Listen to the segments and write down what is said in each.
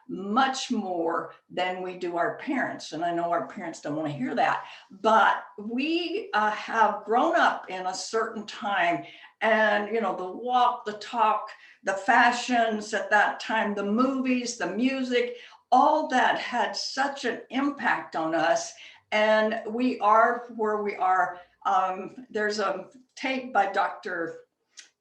much more than we do our parents. And I know our parents don't want to hear that, but we have grown up in a certain time. And, the walk, the talk, the fashions at that time, the movies, the music, all that had such an impact on us. And we are where we are. There's a tape by Dr.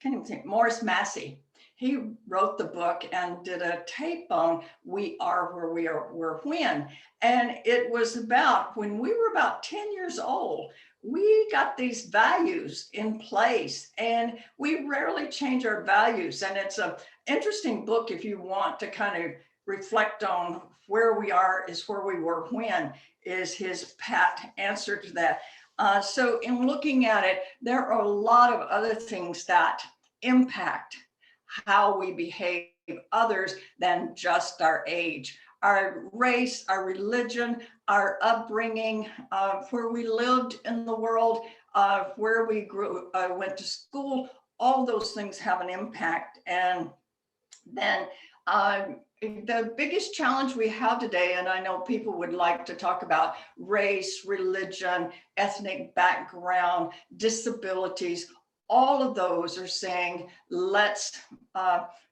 Can't even think, Morris Massey. He wrote the book and did a tape on We Are Where We Are, We're When. And it was about when we were about 10 years old, we got these values in place and we rarely change our values. And it's an interesting book if you want to kind of reflect on where we are is where we were when, is his pat answer to that. So in looking at it, there are a lot of other things that impact how we behave others than just our age, our race, our religion, our upbringing, where we lived in the world, where we grew, went to school. All those things have an impact. And then the biggest challenge we have today, and I know people would like to talk about race, religion, ethnic background, disabilities, all of those are saying, let's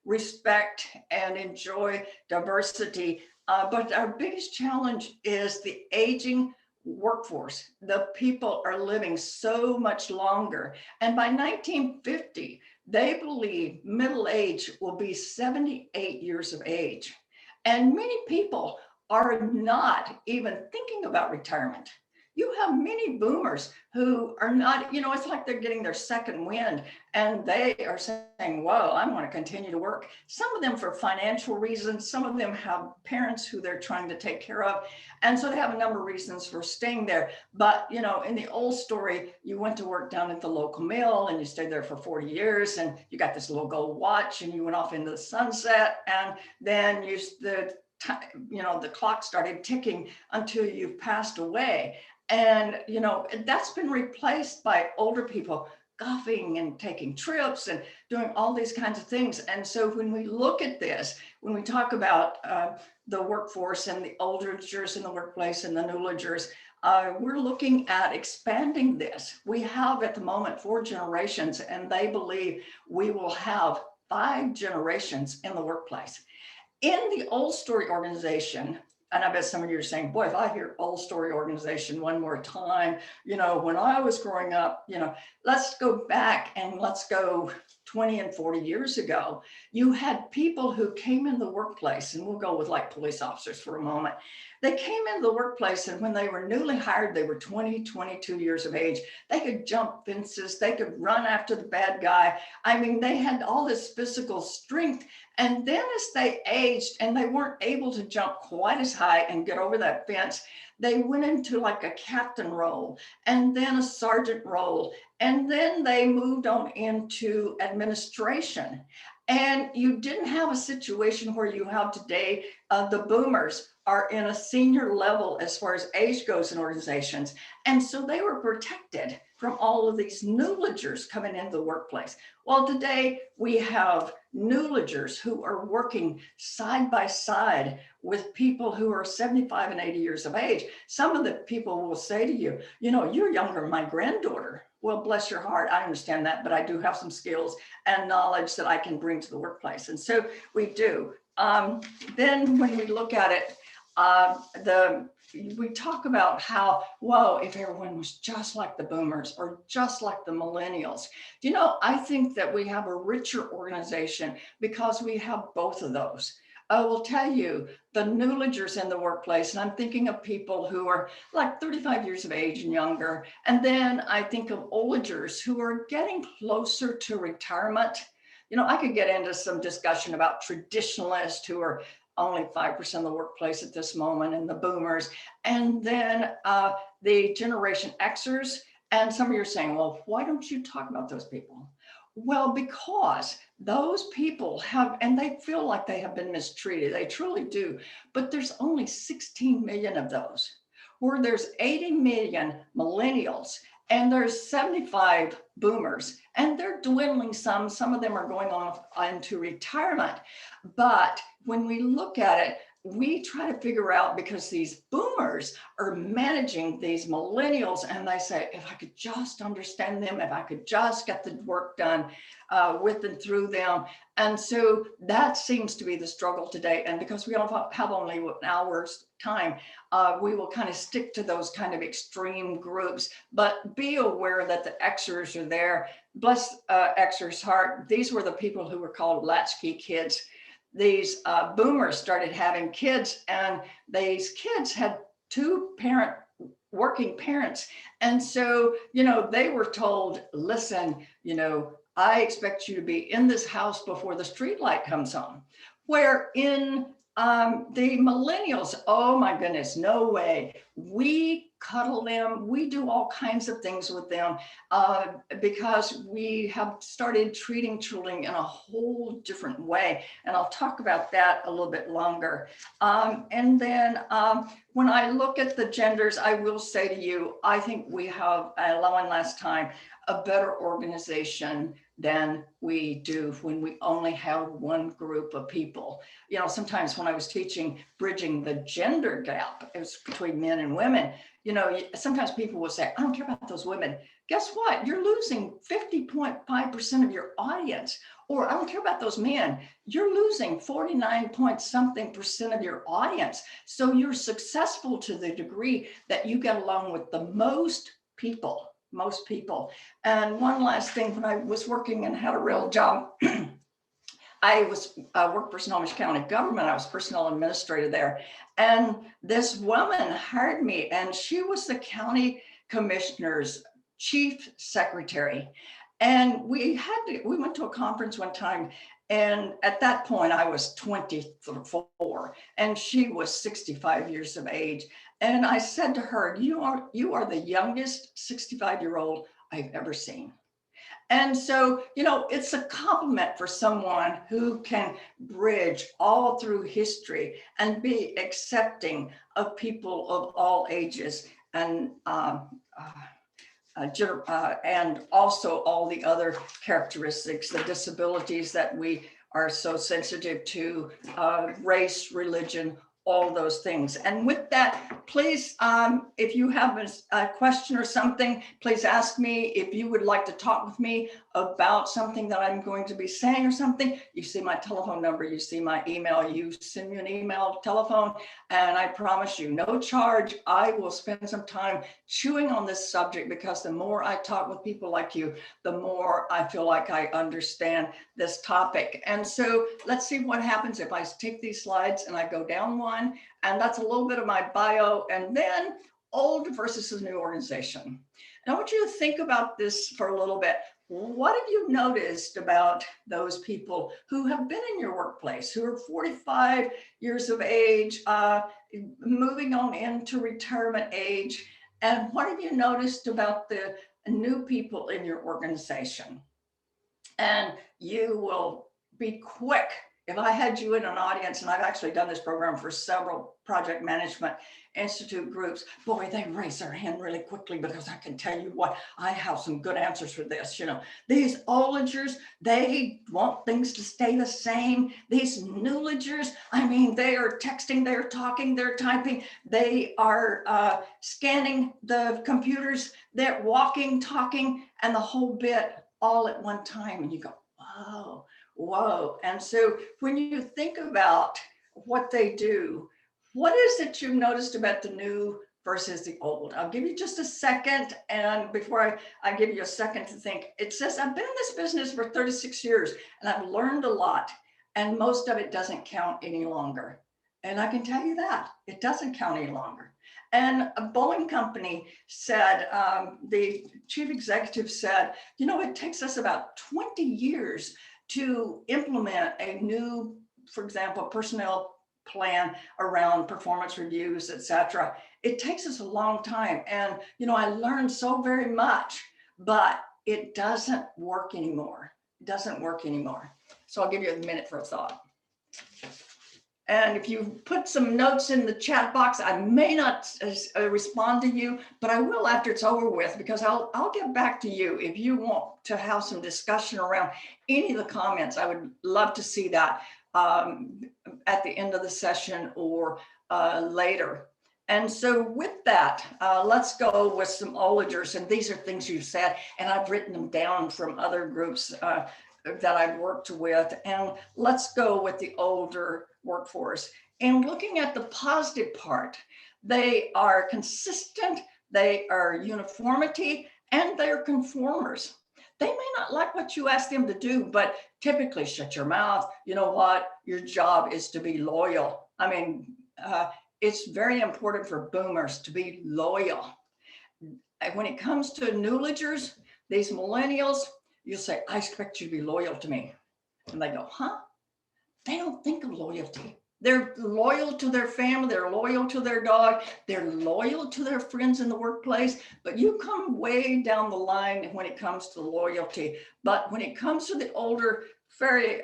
respect and enjoy diversity. But our biggest challenge is the aging workforce. The people are living so much longer. And by 1950, they believe middle age will be 78 years of age. And many people are not even thinking about retirement. You have many boomers who are not, it's like they're getting their second wind and they are saying, whoa, I want to continue to work. Some of them for financial reasons, some of them have parents who they're trying to take care of. And so they have a number of reasons for staying there. But, in the old story, you went to work down at the local mill and you stayed there for 40 years and you got this little gold watch and you went off into the sunset and then the clock started ticking until you've passed away. And, that's been replaced by older people golfing and taking trips and doing all these kinds of things. And so when we look at this, when we talk about the workforce and the olders in the workplace and the newligers, we're looking at expanding this. We have at the moment 4 generations, and they believe we will have 5 generations in the workplace. In the old story organization, and I bet some of you are saying, boy, if I hear old story organization one more time, when I was growing up, let's go back and let's go 20 and 40 years ago. You had people who came in the workplace, and we'll go with like police officers for a moment. They came into the workplace, and when they were newly hired, they were 20, 22 years of age. They could jump fences. They could run after the bad guy. I mean, they had all this physical strength. And then as they aged and they weren't able to jump quite as high and get over that fence, they went into like a captain role and then a sergeant role. And then they moved on into administration. And you didn't have a situation where you have today, the boomers are in a senior level as far as age goes in organizations. And so they were protected from all of these newligers coming into the workplace. Well, today we have newligers who are working side by side with people who are 75 and 80 years of age. Some of the people will say to you, you're younger than my granddaughter. Well, bless your heart, I understand that, but I do have some skills and knowledge that I can bring to the workplace. And so we do. Then when we look at it, we talk about how, whoa, if everyone was just like the boomers or just like the millennials. I think that we have a richer organization because we have both of those. I will tell you, the newligers in the workplace, and I'm thinking of people who are like 35 years of age and younger, and then I think of oligers who are getting closer to retirement. I could get into some discussion about traditionalists who are only 5% of the workplace at this moment, and the boomers, and then the Generation Xers. And some of you are saying, well, why don't you talk about those people? Well, because those people have, and they feel like they have been mistreated. They truly do. But there's only 16 million of those, where there's 80 million millennials, and there's 75 boomers, and they're dwindling some. Some of them are going off into retirement. But when we look at it, we try to figure out, because these boomers are managing these millennials, and they say, if I could just understand them, if I could just get the work done with and through them. And so that seems to be the struggle today. And because we don't have only an hour's time, we will kind of stick to those kind of extreme groups. But be aware that the Xers are there. Bless Xers' heart. These were the people who were called latchkey kids. These boomers started having kids, and these kids had two working parents. And so, they were told, listen, I expect you to be in this house before the street light comes on. Where in the millennials, oh my goodness, no way. We cuddle them. We do all kinds of things with them because we have started treating children in a whole different way. And I'll talk about that a little bit longer. And then when I look at the genders, I will say to you, I think we have, one last time, a better organization than we do when we only have one group of people. Sometimes when I was teaching bridging the gender gap, it was between men and women, sometimes people will say, I don't care about those women. Guess what? You're losing 50.5% of your audience. Or I don't care about those men. You're losing 49 point something percent of your audience. So you're successful to the degree that you get along with the most people. And one last thing, when I was working and had a real job, I worked for Snohomish County government. I was personnel administrator there. And this woman hired me, and she was the county commissioner's chief secretary. And we went to a conference one time, and at that point I was 24 and she was 65 years of age. And I said to her, you are the youngest 65-year-old I've ever seen. And so, it's a compliment for someone who can bridge all through history and be accepting of people of all ages and also all the other characteristics, the disabilities that we are so sensitive to, race, religion, all those things. And with that, please, if you have a question or something, please ask me. If you would like to talk with me about something that I'm going to be saying or something, you see my telephone number, you see my email, you send me an email, telephone, and I promise you, no charge, I will spend some time chewing on this subject, because the more I talk with people like you, the more I feel like I understand this topic. And so let's see what happens if I take these slides and I go down one, and that's a little bit of my bio, and then old versus a new organization. And I want you to think about this for a little bit. What have you noticed about those people who have been in your workplace, who are 45 years of age, moving on into retirement age? And what have you noticed about the new people in your organization? And you will be quick. If I had you in an audience, and I've actually done this program for several Project Management Institute groups, boy, they raise their hand really quickly, because I can tell you what, I have some good answers for this. These oldagers, they want things to stay the same. These newlagers, they are texting, they're talking, they're typing, they are scanning the computers, they're walking, talking, and the whole bit all at one time. And you go, whoa. And so when you think about what they do, what is it you've noticed about the new versus the old? I'll give you just a second. And before I give you a second to think, it says, I've been in this business for 36 years and I've learned a lot, and most of it doesn't count any longer. And I can tell you that it doesn't count any longer. And a Boeing company said, the chief executive said, it takes us about 20 years to implement a new, for example, personnel plan around performance reviews, et cetera. It takes us a long time. And, I learned so very much, but it doesn't work anymore. So I'll give you a minute for a thought. And if you put some notes in the chat box, I may not respond to you, but I will after it's over with, because I'll get back to you if you want to have some discussion around any of the comments. I would love to see that. um, at the end of the session or later. And so with that, let's go with some ologers. And these are things you've said, and I've written them down from other groups that I've worked with. And let's go with the older workforce. And looking at the positive part, they are consistent, they are uniformity, and they're conformers. They may not like what you ask them to do, but typically shut your mouth. You know what? Your job is to be loyal. I mean, it's very important for boomers to be loyal. When it comes to newligers, these millennials, you say, I expect you to be loyal to me. And they go, huh? They don't think of loyalty. They're loyal to their family, they're loyal to their dog, they're loyal to their friends in the workplace, but you come way down the line when it comes to loyalty. But when it comes to the older, very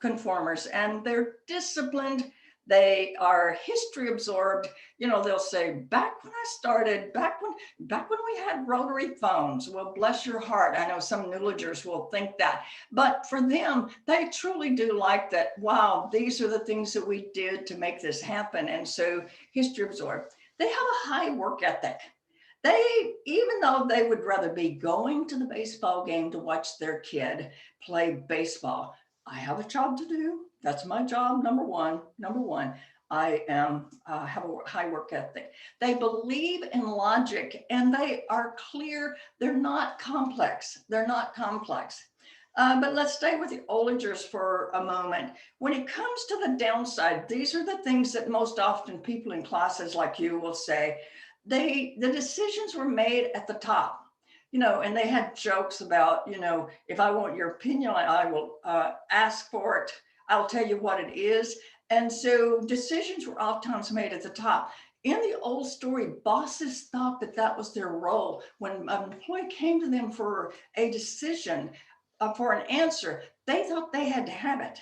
conformers, and they're disciplined, they are history absorbed. You know, they'll say, back when I started, back when we had rotary phones. Well, bless your heart. I know some newligers will think that, but for them, they truly do like that. Wow, these are the things that we did to make this happen. And so history absorbed. They have a high work ethic. They, even though they would rather be going to the baseball game to watch their kid play baseball, I have a job to do. That's my job, number one. I have a high work ethic. They believe in logic and they are clear. They're not complex. But let's stay with the ologers for a moment. When it comes to the downside, these are the things that most often people in classes like you will say, the decisions were made at the top. You know, and they had jokes about, you know, if I want your opinion, I will ask for it. I'll tell you what it is. And so decisions were oftentimes made at the top. In the old story, bosses thought that that was their role. When an employee came to them for a decision, for an answer, they thought they had to have it.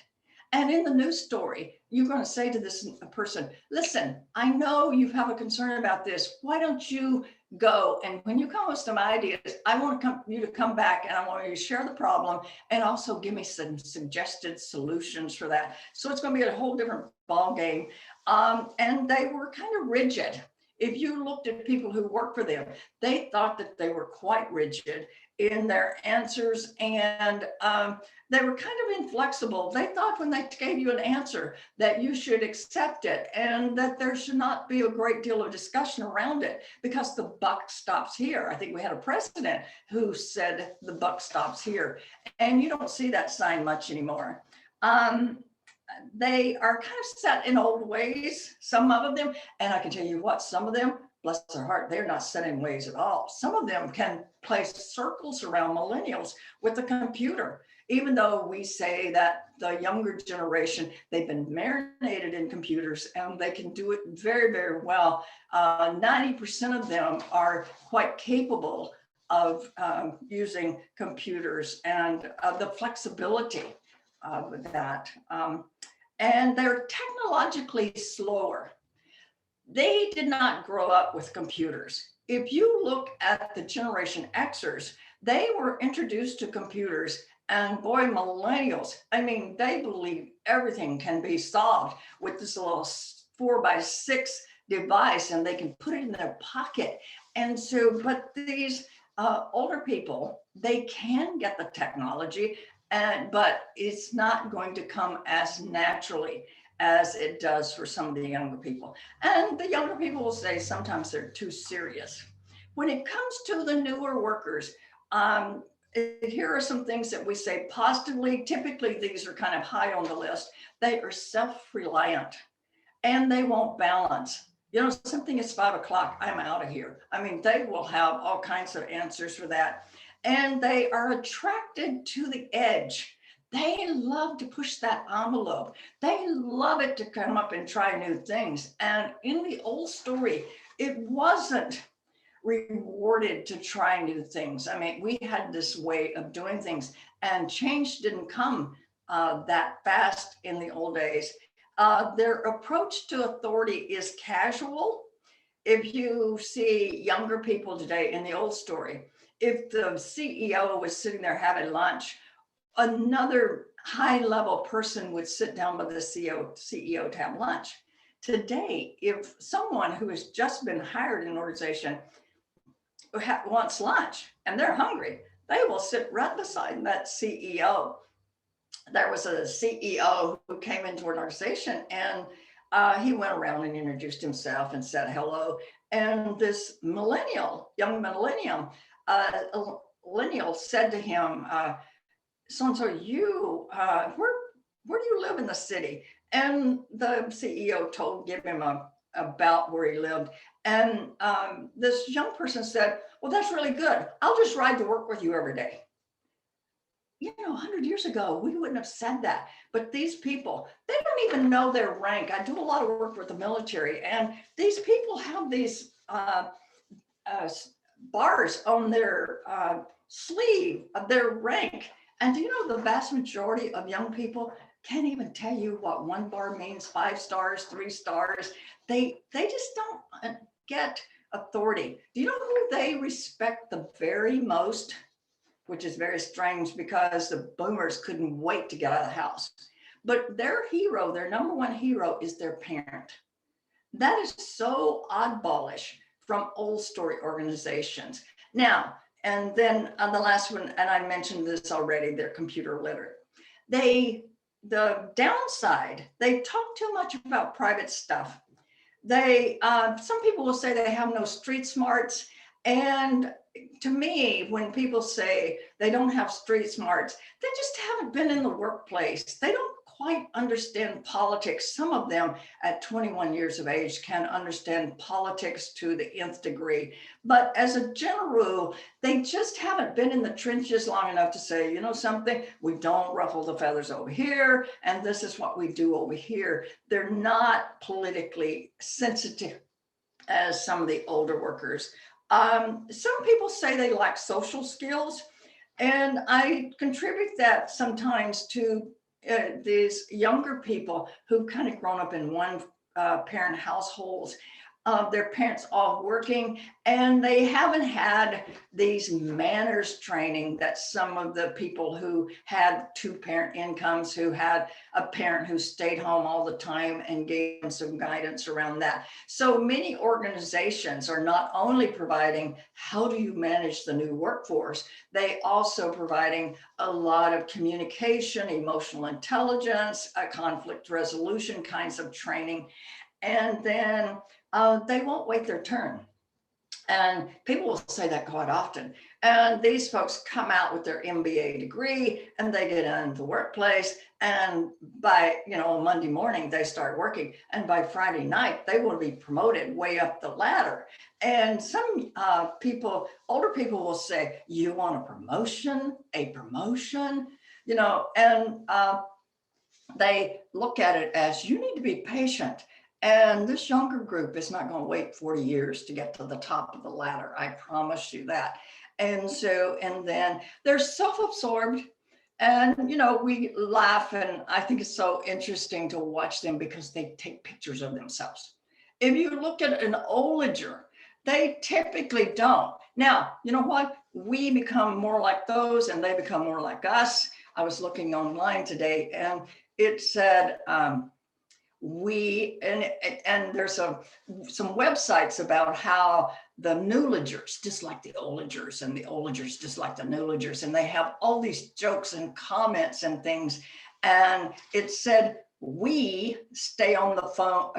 And in the new story, you're going to say to this person, listen, I know you have a concern about this. Why don't you go? And when you come with some ideas, I want you to come back and I want you to share the problem and also give me some suggested solutions for that. So it's going to be a whole different ball game. And they were kind of rigid. If you looked at people who worked for them, they thought that they were quite rigid in their answers, and they were kind of inflexible. They thought when they gave you an answer that you should accept it and that there should not be a great deal of discussion around it because the buck stops here. I think we had a president who said the buck stops here, and you don't see that sign much anymore. They are kind of set in old ways, some of them, and I can tell you what, some of them, bless their heart, they're not set in ways at all. Some of them can place circles around millennials with the computer, even though we say that the younger generation, they've been marinated in computers and they can do it very, very well. 90% of them are quite capable of using computers and the flexibility of that. And they're technologically slower. They did not grow up with computers. If you look at the Generation Xers, they were introduced to computers, and boy, millennials, I mean, they believe everything can be solved with this little 4x6 device and they can put it in their pocket. And so, but these older people, they can get the technology, but it's not going to come as naturally as it does for some of the younger people. And the younger people will say sometimes they're too serious. When it comes to the newer workers, here are some things that we say positively. Typically, these are kind of high on the list. They are self-reliant and they won't balance. You know, something is 5 o'clock, I'm out of here. I mean, they will have all kinds of answers for that. And they are attracted to the edge. They love to push that envelope. They love it to come up and try new things. And in the old story, it wasn't rewarded to try new things. I mean, we had this way of doing things and change didn't come that fast in the old days. Their approach to authority is casual. If you see younger people today in the old story, if the CEO was sitting there having lunch, another high level person would sit down with the CEO to have lunch. Today, if someone who has just been hired in an organization wants lunch and they're hungry, they will sit right beside that CEO. There was a CEO who came into an organization, and he went around and introduced himself and said hello. And this young millennial said to him, so you, where do you live in the city? And the CEO give him about where he lived. And this young person said, well, that's really good. I'll just ride to work with you every day. 100 years ago, we wouldn't have said that. But these people, they don't even know their rank. I do a lot of work with the military, and these people have these bars on their sleeve of their rank. And do you know the vast majority of young people can't even tell you what one bar means, 5 stars, 3 stars. They just don't get authority. Do you know who they respect the very most? Which is very strange because the boomers couldn't wait to get out of the house. But their hero, their number one hero, is their parent. That is so oddballish from old story organizations. Now, and then on the last one, and I mentioned this already, they're computer literate. The downside, they talk too much about private stuff. Some people will say they have no street smarts. And to me, when people say they don't have street smarts, they just haven't been in the workplace. They don't quite understand politics. Some of them at 21 years of age can understand politics to the nth degree. But as a general rule, they just haven't been in the trenches long enough to say, something, we don't ruffle the feathers over here, and this is what we do over here. They're not politically sensitive as some of the older workers. Some people say they lack social skills, and I contribute that sometimes to these younger people who've kind of grown up in one parent households, their parents all working, and they haven't had these manners training that some of the people who had 2-parent incomes, who had a parent who stayed home all the time and gave them some guidance around that. So many organizations are not only providing how do you manage the new workforce, they also providing a lot of communication, emotional intelligence, conflict resolution kinds of training. And then they won't wait their turn. And people will say that quite often. And these folks come out with their MBA degree and they get into the workplace. And by, Monday morning, they start working. And by Friday night, they will be promoted way up the ladder. And some older people will say, you want a promotion? And they look at it as you need to be patient. And this younger group is not going to wait 40 years to get to the top of the ladder. I promise you that. And then they're self-absorbed. And, we laugh, and I think it's so interesting to watch them because they take pictures of themselves. If you look at an Oliger, they typically don't. Now, you know what? We become more like those and they become more like us. I was looking online today and it said, and there's some websites about how the Newligers dislike the Oligers and the Oligers dislike the Newligers, and they have all these jokes and comments and things. And it said, we stay on the phone,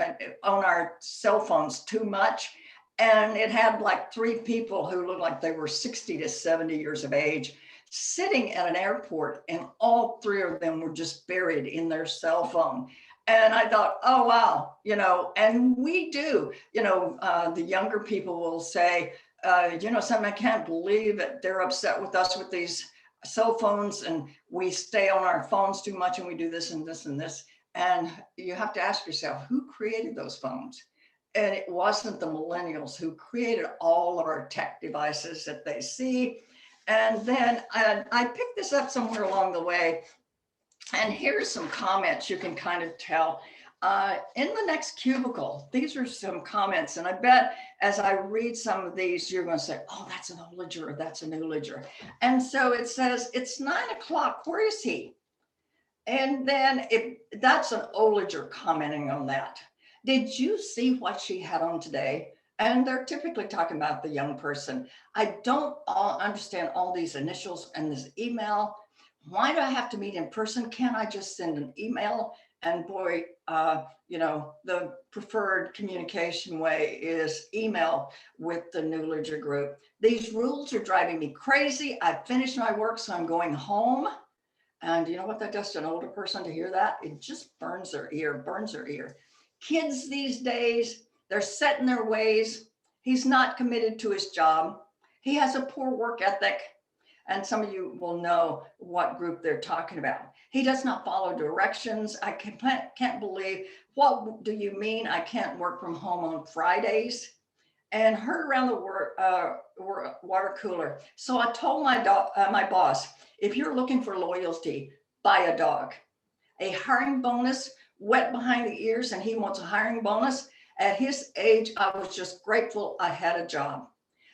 on our cell phones too much. And it had like 3 people who looked like they were 60 to 70 years of age sitting at an airport, and all 3 of them were just buried in their cell phone. And I thought, oh, wow, and we do, the younger people will say, something, I can't believe it. They're upset with us with these cell phones and we stay on our phones too much and we do this and this and this. And you have to ask yourself, who created those phones? And it wasn't the millennials who created all of our tech devices that they see. And then I picked this up somewhere along the way. And here's some comments you can kind of tell. In the next cubicle, these are some comments. And I bet as I read some of these, you're going to say, oh, that's an Oliger, or that's a Newliger. And so it says, it's 9 o'clock. Where is he? And then if that's an Oliger commenting on that. Did you see what she had on today? And they're typically talking about the young person. I don't understand all these initials and this email. Why do I have to meet in person? Can't I just send an email? And boy, the preferred communication way is email with the New Ledger group. These rules are driving me crazy. I've finished my work, so I'm going home. And you know what that does to an older person to hear that? It just burns their ear. Kids these days, they're set in their ways. He's not committed to his job. He has a poor work ethic. And some of you will know what group they're talking about. He does not follow directions. I can't believe, what do you mean I can't work from home on Fridays? And heard around the water cooler. So I told my boss, if you're looking for loyalty, buy a dog. A hiring bonus, wet behind the ears, and he wants a hiring bonus. At his age, I was just grateful I had a job.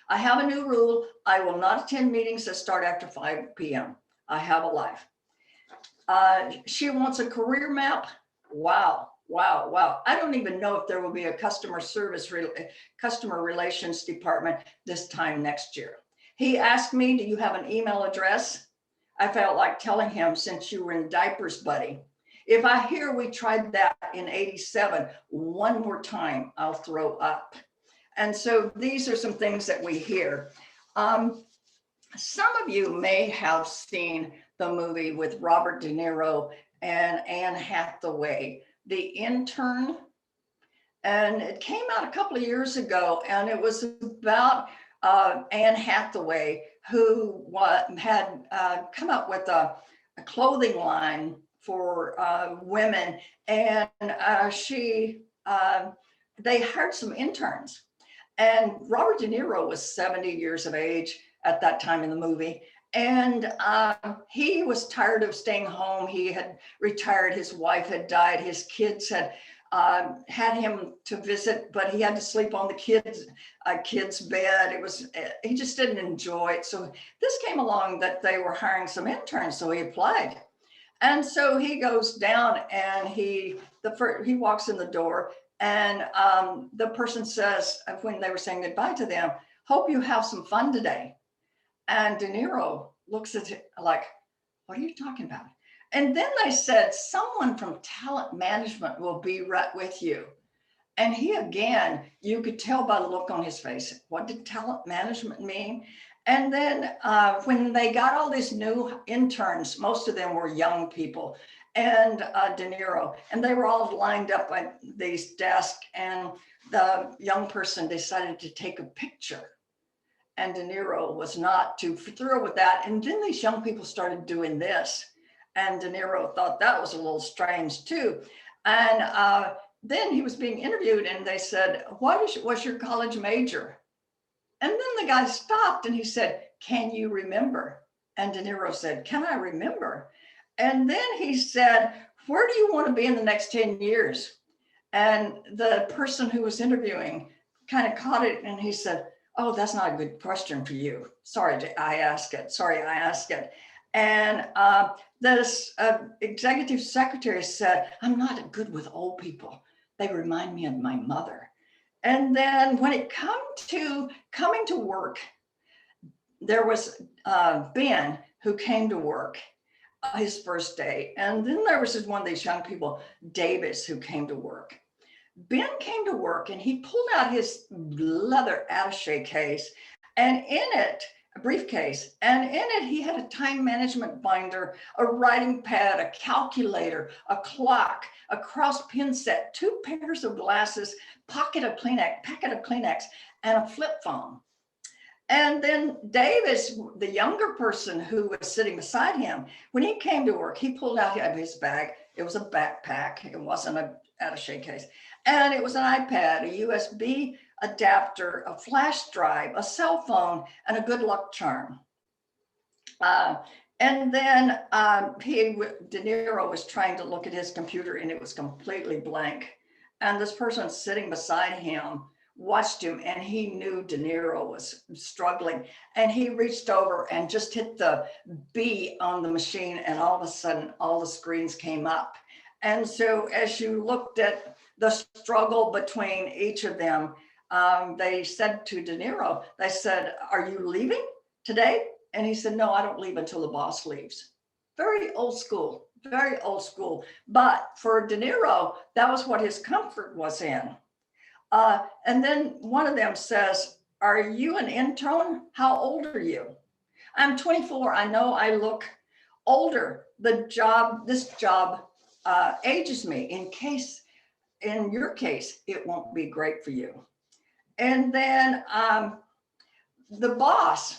I have a new rule. I will not attend meetings that start after 5 p.m. I have a life. She wants a career map. Wow. I don't even know if there will be a customer relations department this time next year. He asked me, do you have an email address? I felt like telling him, since you were in diapers, buddy. If I hear we tried that in 87 one more time, I'll throw up. And so these are some things that we hear. Some of you may have seen the movie with Robert De Niro and Anne Hathaway, The Intern. And it came out a couple of years ago, and it was about Anne Hathaway, who had come up with a clothing line for women, and they hired some interns. And Robert De Niro was 70 years of age at that time in the movie. And he was tired of staying home. He had retired. His wife had died. His kids had him to visit, but he had to sleep on the kid's bed. He just didn't enjoy it. So this came along that they were hiring some interns. So he applied. And so he goes down and he walks in the door, and the person says, when they were saying goodbye to them, hope you have some fun today. And De Niro looks at it like, what are you talking about? And then they said, someone from talent management will be right with you. And he, again, you could tell by the look on his face, what did talent management mean? And then when they got all these new interns, most of them were young people, and De Niro, and they were all lined up at these desks, and the young person decided to take a picture. And De Niro was not too thrilled with that. And then these young people started doing this. And De Niro thought that was a little strange too. And then he was being interviewed, and they said, what's your college major? And then the guy stopped and he said, can you remember? And De Niro said, can I remember? And then he said, where do you want to be in the next 10 years? And the person who was interviewing kind of caught it, and he said, oh, that's not a good question for you. Sorry, I asked it. And this executive secretary said, I'm not good with old people. They remind me of my mother. And then when it come to coming to work, there was Ben, who came to work his first day. And then there was one of these young people, Davis, who came to work. Ben came to work and he pulled out his leather attaché case, and in it, a briefcase, and in it he had a time management binder, a writing pad, a calculator, a clock, a cross pin set, 2 pairs of glasses, packet of Kleenex, and a flip phone. And then Davis, the younger person who was sitting beside him, when he came to work, he pulled out of his bag. It was a backpack. It wasn't an attaché case. And it was an iPad, a USB adapter, a flash drive, a cell phone, and a good luck charm. And then De Niro was trying to look at his computer, and it was completely blank. And this person sitting beside him watched him, and he knew De Niro was struggling, and he reached over and just hit the B on the machine, and all of a sudden all the screens came up. And so as you looked at the struggle between each of them, they said to De Niro, they said, "Are you leaving today?" And he said, "No, I don't leave until the boss leaves." Very old school, very old school. But for De Niro, that was what his comfort was in. And then one of them says, "Are you an intern? How old are you?" "I'm 24. I know I look older. This job ages me. In your case, it won't be great for you." And then the boss,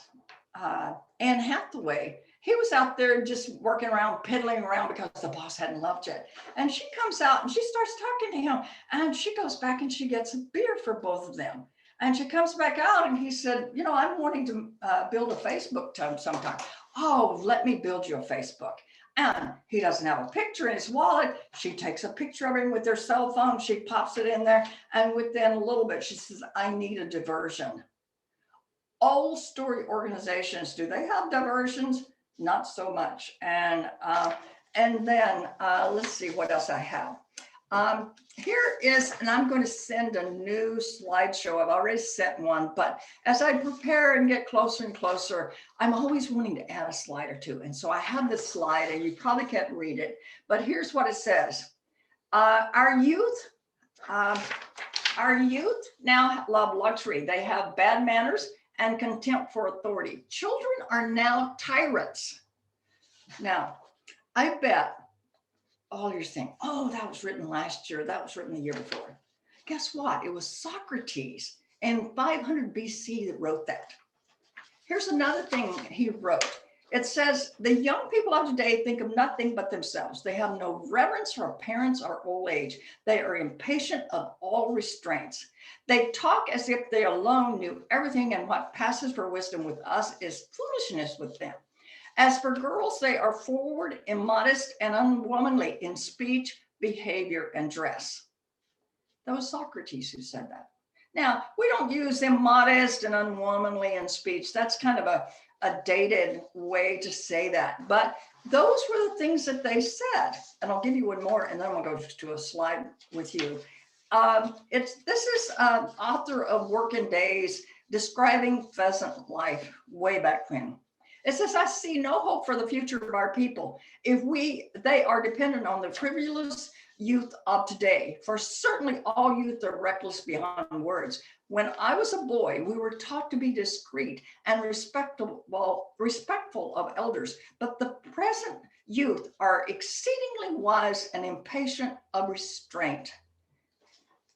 Anne Hathaway, he was out there just working around, piddling around because the boss hadn't left yet. And she comes out and she starts talking to him. And she goes back and she gets a beer for both of them. And she comes back out and he said, "I'm wanting to build a Facebook sometime." "Oh, let me build you a Facebook." And he doesn't have a picture in his wallet. She takes a picture of him with her cell phone. She pops it in there. And within a little bit, she says, "I need a diversion." Old story organizations, do they have diversions? Not so much. And then let's see what else I have. Here is, and I'm going to send a new slideshow. I've already sent one, but as I prepare and get closer and closer, I'm always wanting to add a slide or two. And so I have this slide, and you probably can't read it, but here's what it says. Our youth now love luxury. They have bad manners and contempt for authority. Children are now tyrants. Now, I bet all you're saying, "Oh, that was written last year. That was written the year before." Guess what? It was Socrates in 500 BC that wrote that. Here's another thing he wrote. It says, "The young people of today think of nothing but themselves. They have no reverence for parents or old age. They are impatient of all restraints. They talk as if they alone knew everything, and what passes for wisdom with us is foolishness with them. As for girls, they are forward, immodest, and unwomanly in speech, behavior, and dress." That was Socrates who said that. Now, we don't use immodest and unwomanly in speech. That's kind of a dated way to say that. But those were the things that they said. And I'll give you one more, and then I'm going to go to a slide with you. This is author of Working Days, describing pheasant life way back when. It says, "I see no hope for the future of our people if they are dependent on the frivolous youth of today. For certainly all youth are reckless beyond words. When I was a boy, we were taught to be discreet and respectful of elders, but the present youth are exceedingly wise and impatient of restraint."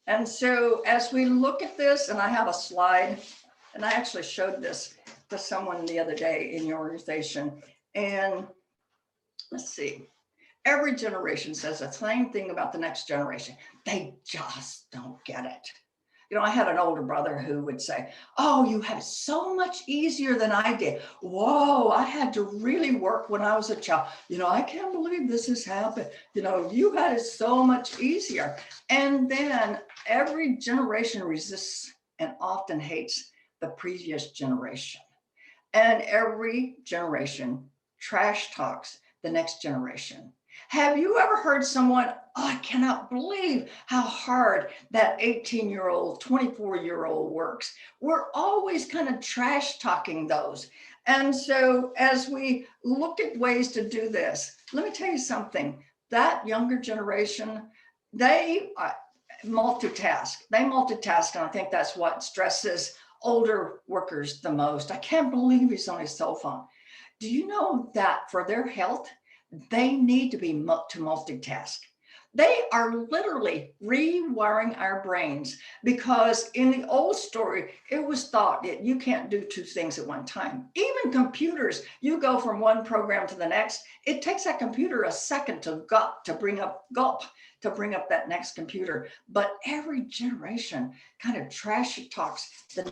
And so as we look at this, and I have a slide, and I actually showed this to someone the other day in your organization, and let's see. Every generation says the same thing about the next generation. They just don't get it. I had an older brother who would say, "Oh, you had it so much easier than I did. Whoa, I had to really work when I was a child. I can't believe this has happened. You had it so much easier." And then every generation resists and often hates the previous generation. And every generation trash talks the next generation. Have you ever heard someone, "Oh, I cannot believe how hard that 18-year-old, 24-year-old works"? We're always kind of trash talking those. And so as we look at ways to do this, let me tell you something. That younger generation, they multitask. And I think that's what stresses older workers the most. "I can't believe he's on his cell phone." Do you know that for their health, they need to be to multitask? They are literally rewiring our brains, because in the old story, it was thought that you can't do two things at one time. Even computers, you go from one program to the next. It takes that computer a second to bring up that next computer. But every generation kind of trash talks the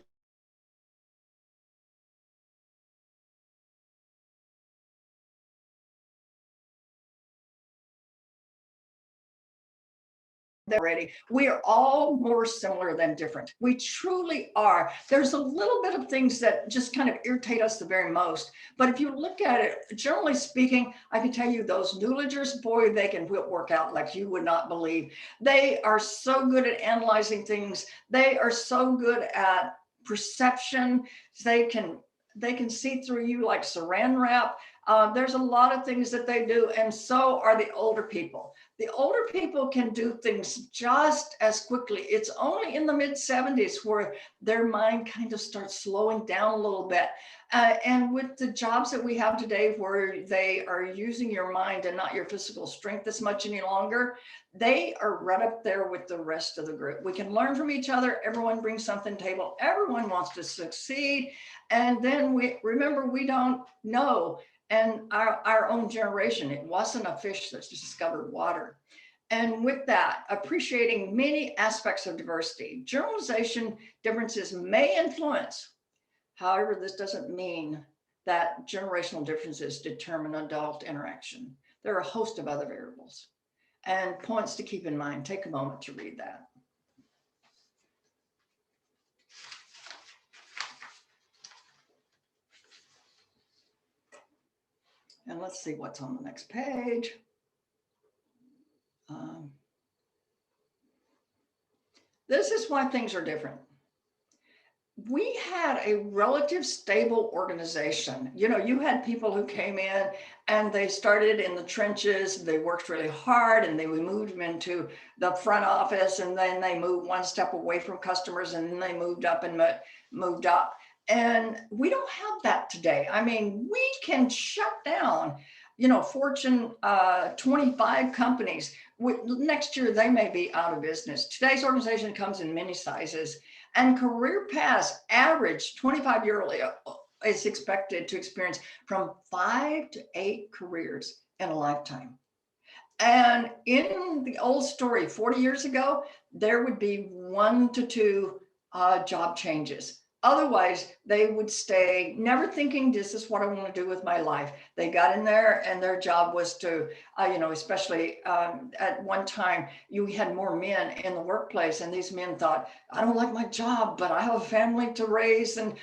already. We are all more similar than different. We truly are. There's a little bit of things that just kind of irritate us the very most. But if you look at it, generally speaking, I can tell you those Newligers, boy, they can work out like you would not believe. They are so good at analyzing things. They are so good at perception. They can see through you like saran wrap. There's a lot of things that they do, and so are the older people. The older people can do things just as quickly. It's only in the mid 70s where their mind kind of starts slowing down a little bit. And with the jobs that we have today, where they are using your mind and not your physical strength as much any longer, they are right up there with the rest of the group. We can learn from each other. Everyone brings something to the table. Everyone wants to succeed. And then we don't know. And our own generation, it wasn't a fish that discovered water. And with that, appreciating many aspects of diversity, generalization differences may influence. However, this doesn't mean that generational differences determine adult interaction. There are a host of other variables and points to keep in mind. Take a moment to read that. And let's see what's on the next page. This is why things are different. We had a relative stable organization. You had people who came in and they started in the trenches. They worked really hard, and we moved them into the front office, and then they moved one step away from customers, and then they moved up and moved up. And we don't have that today. I mean, we can shut down, Fortune 25 companies. Next year, they may be out of business. Today's organization comes in many sizes, and career paths average 25-year-old is expected to experience from 5 to 8 careers in a lifetime. And in the old story, 40 years ago, there would be 1 to 2 job changes. Otherwise, they would stay never thinking, this is what I want to do with my life. They got in there, and their job was to, especially at one time, you had more men in the workplace, and these men thought, I don't like my job, but I have a family to raise and,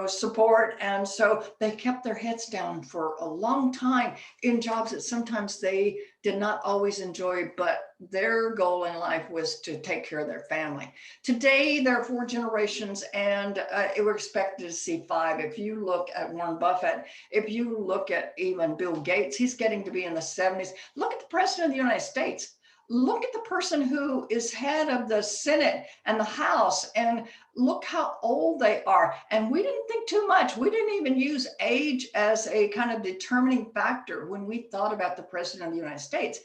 support. And so they kept their heads down for a long time in jobs that sometimes they did not always enjoy, but their goal in life was to take care of their family. Today, there are 4 generations, and we're expected to see 5. If you look at Warren Buffett, if you look at even Bill Gates, he's getting to be in the 70s. Look at the president of the United States. Look at the person who is head of the Senate and the House, and look how old they are. And we didn't think too much. We didn't even use age as a kind of determining factor when we thought about the president of the United States.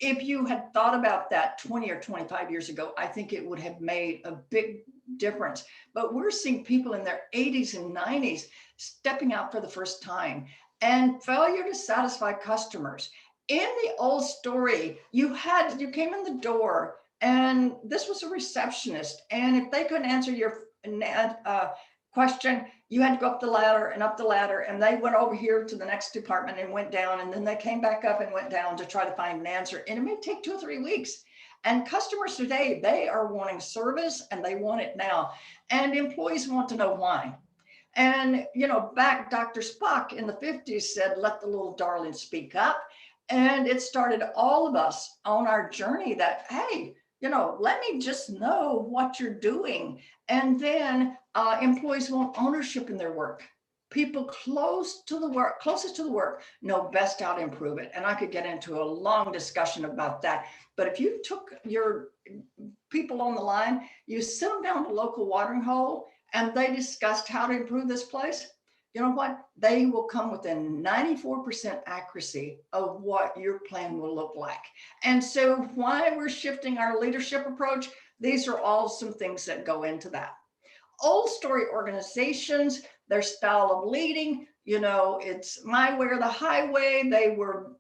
If you had thought about that 20 or 25 years ago, I think it would have made a big difference. But we're seeing people in their 80s and 90s stepping out for the first time, and failure to satisfy customers. In the old story, you came in the door, and this was a receptionist. And if they couldn't answer your question, you had to go up the ladder and up the ladder, and they went over here to the next department and went down, and then they came back up and went down to try to find an answer. And it may take 2 or 3 weeks. And customers today, they are wanting service, and they want it now. And employees want to know why. And, back Dr. Spock in the 50s said, let the little darling speak up. And it started all of us on our journey that, hey, let me just know what you're doing. And then employees want ownership in their work. People closest to the work know best how to improve it. And I could get into a long discussion about that. But if you took your people on the line, you sit them down at a local watering hole, and they discussed how to improve this place, you know what? They will come within 94% accuracy of what your plan will look like. And so why we're shifting our leadership approach, these are all some things that go into that. Old story organizations, their style of leading, it's my way or the highway. They were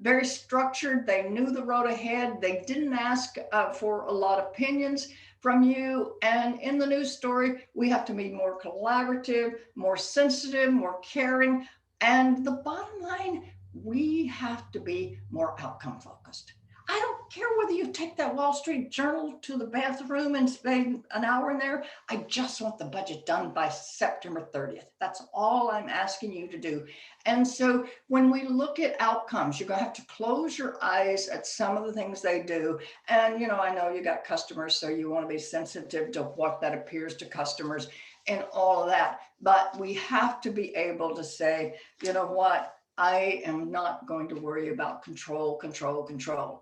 very structured. They knew the road ahead. They didn't ask for a lot of opinions from you. And in the news story, we have to be more collaborative, more sensitive, more caring. And the bottom line, we have to be more outcome focused. I don't care whether you take that Wall Street Journal to the bathroom and spend an hour in there. I just want the budget done by September 30th. That's all I'm asking you to do. And so when we look at outcomes, you're going to have to close your eyes at some of the things they do. And, you know, I know you got customers, so you want to be sensitive to what that appears to customers and all of that. But we have to be able to say, you know what? I am not going to worry about control.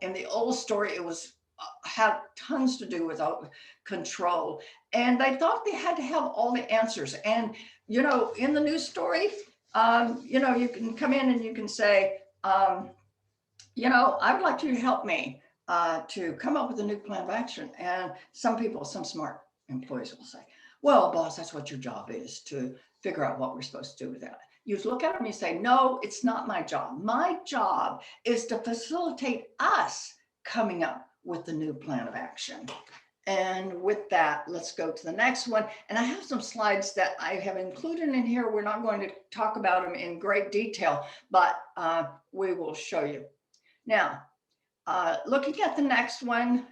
In the old story, it was had tons to do with control. And they thought they had to have all the answers. And, you know, in the new story, you know, you can come in and you can say, you know, I would like you to help me to come up with a new plan of action. And some people, some smart employees will say, well, boss, that's what your job is, to figure out what we're supposed to do with that. You look at them and you say, no, it's not my job. My job is to facilitate us coming up with the new plan of action. And with that, let's go to the next one. And I have some slides that I have included in here. We're not going to talk about them in great detail, but we will show you. Now, looking at the next one,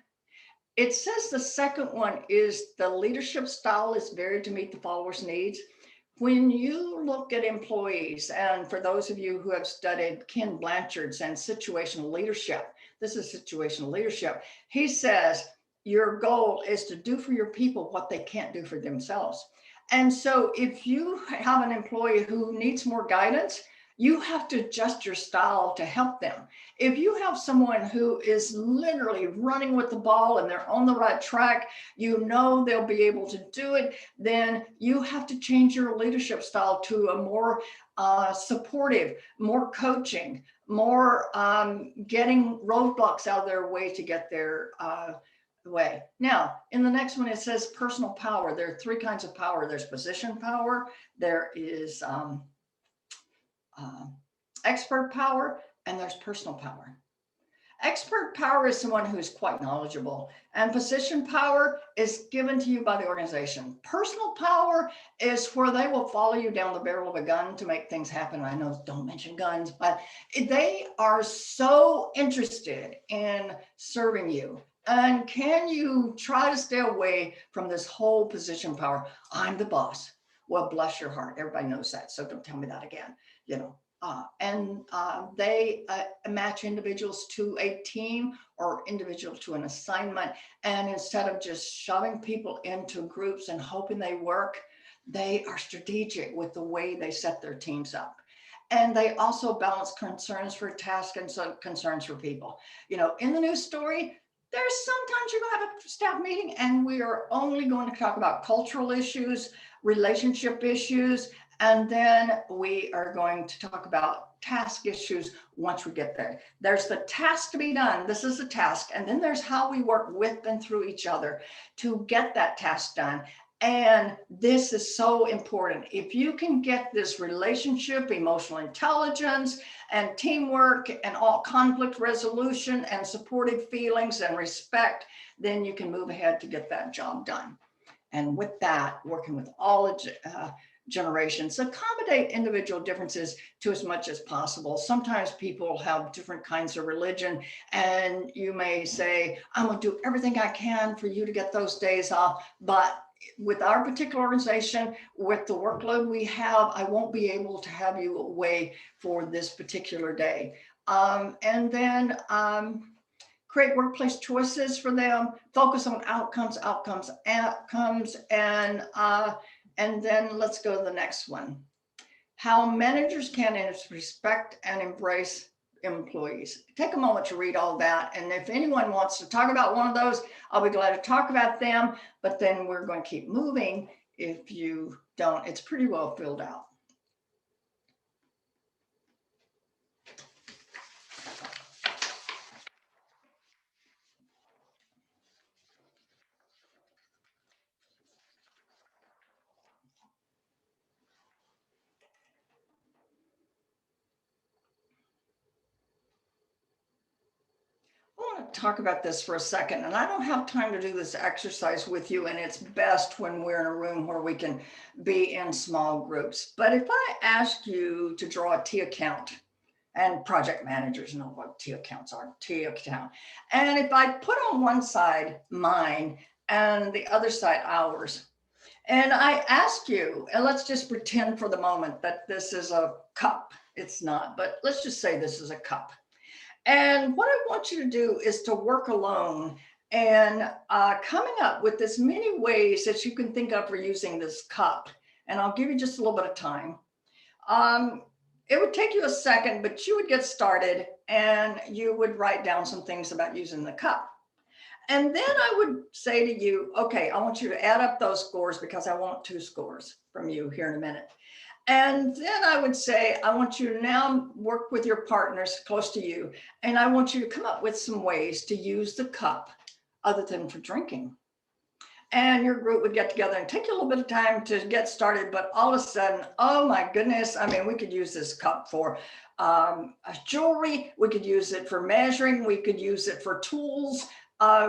it says the second one is the leadership style is varied to meet the follower's needs. When you look at employees, and for those of you who have studied Ken Blanchard's and situational leadership, this is situational leadership. He says your goal is to do for your people what they can't do for themselves. And so if you have an employee who needs more guidance, you have to adjust your style to help them. If you have someone who is literally running with the ball and they're on the right track, you know they'll be able to do it, then you have to change your leadership style to a more supportive, more coaching, more getting roadblocks out of their way to get their way. Now, in the next one, it says personal power. There are three kinds of power. There's position power, there is expert power, and there's personal power. Expert power is someone who is quite knowledgeable, and position power is given to you by the organization. Personal power is where they will follow you down the barrel of a gun to make things happen. I know, don't mention guns, but they are so interested in serving you. And can you try to stay away from this whole position power? I'm the boss. Well, bless your heart. Everybody knows that. So don't tell me that again, you know. They match individuals to a team or individual to an assignment. And instead of just shoving people into groups and hoping they work, they are strategic with the way they set their teams up. And they also balance concerns for tasks and concerns for people. You know, in the news story, there's sometimes you're going to have a staff meeting and we are only going to talk about cultural issues, relationship issues, and then we are going to talk about task issues once we get there. There's the task to be done. This is the task. And then there's how we work with and through each other to get that task done. And this is so important. If you can get this relationship, emotional intelligence, and teamwork, and all conflict resolution, and supportive feelings and respect, then you can move ahead to get that job done. And with that, working with all generations, accommodate individual differences to as much as possible. Sometimes people have different kinds of religion, and you may say, I'm going to do everything I can for you to get those days off, but with our particular organization, with the workload we have, I won't be able to have you away for this particular day. And then create workplace choices for them, focus on outcomes, and then let's go to the next one. How managers can respect and embrace employees. Take a moment to read all that. And if anyone wants to talk about one of those, I'll be glad to talk about them, but then we're going to keep moving. If you don't, it's pretty well filled out. Talk about this for a second, and I don't have time to do this exercise with you, and it's best when we're in a room where we can be in small groups. But if I ask you to draw a T account And project managers know what T accounts are, T account. And if I put on one side mine and the other side ours, and I ask you, and let's just pretend for the moment that this is a cup. It's not, but let's just say this is a cup. And what I want you to do is to work alone and coming up with as many ways that you can think of for using this cup. And I'll give you just a little bit of time. Um, it would take you a second, but you would get started and you would write down some things about using the cup. And then I would say to you, okay, I want you to add up those scores because I want 2 scores from you here in a minute. And then I would say, I want you to now work with your partners close to you. And I want you to come up with some ways to use the cup other than for drinking. And your group would get together and take you a little bit of time to get started. But all of a sudden, oh my goodness, I mean, we could use this cup for jewelry. We could use it for measuring. We could use it for tools.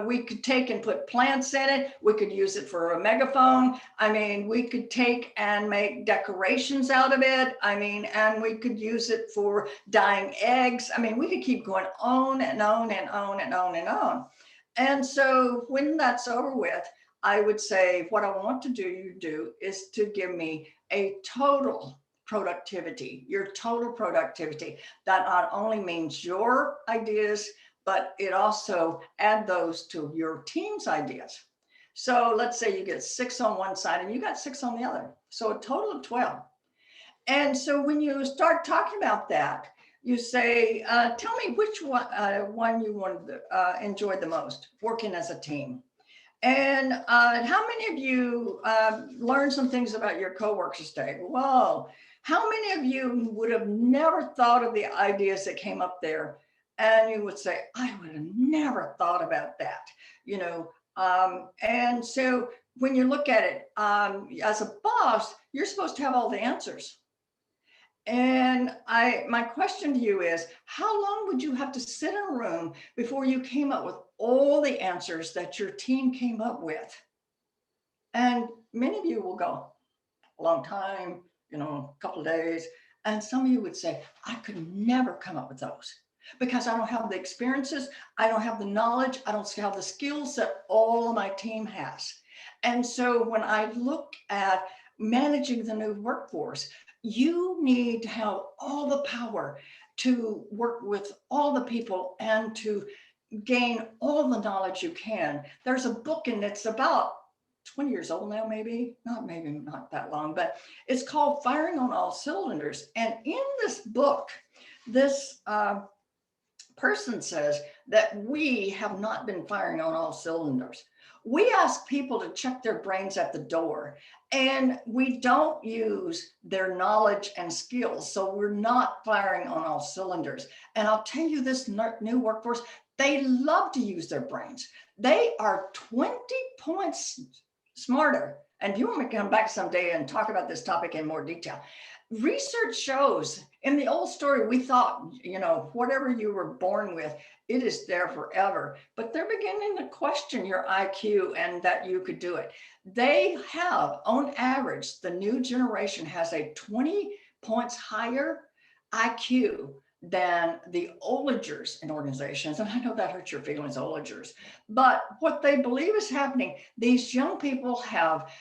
We could take and put plants in it. We could use it for a megaphone. I mean, we could take and make decorations out of it. I mean, and we could use it for dyeing eggs. I mean, we could keep going on and on and on and on and on. And so when that's over with, I would say, what I want to you do is to give me a total productivity, your total productivity. That not only means your ideas, but it also add those to your team's ideas. So let's say you get 6 on one side and you got 6 on the other. So a total of 12. And so when you start talking about that, you say, tell me which one you enjoyed the most, working as a team. And how many of you learned some things about your coworkers today? Whoa, how many of you would have never thought of the ideas that came up there? And you would say, I would have never thought about that, you know. And so when you look at it, as a boss, you're supposed to have all the answers. And my question to you is, how long would you have to sit in a room before you came up with all the answers that your team came up with? And many of you will go, a long time, you know, a couple of days. And some of you would say, I could never come up with those because I don't have the experiences. I don't have the knowledge. I don't have the skills that all of my team has. And so when I look at managing the new workforce, you need to have all the power to work with all the people and to gain all the knowledge you can. There's a book and it's about 20 years old now, maybe not that long, but it's called Firing on All Cylinders. And in this book, this person says that we have not been firing on all cylinders. We ask people to check their brains at the door and we don't use their knowledge and skills. So we're not firing on all cylinders. And I'll tell you this new workforce, they love to use their brains. They are 20 points smarter. And if you want me to come back someday and talk about this topic in more detail, research shows in the old story, we thought, you know, whatever you were born with, it is there forever. But they're beginning to question your IQ and that you could do it. They have, on average, the new generation has a 20 points higher IQ than the olagers in organizations. And I know that hurts your feelings, olagers. But what they believe is happening, these young people have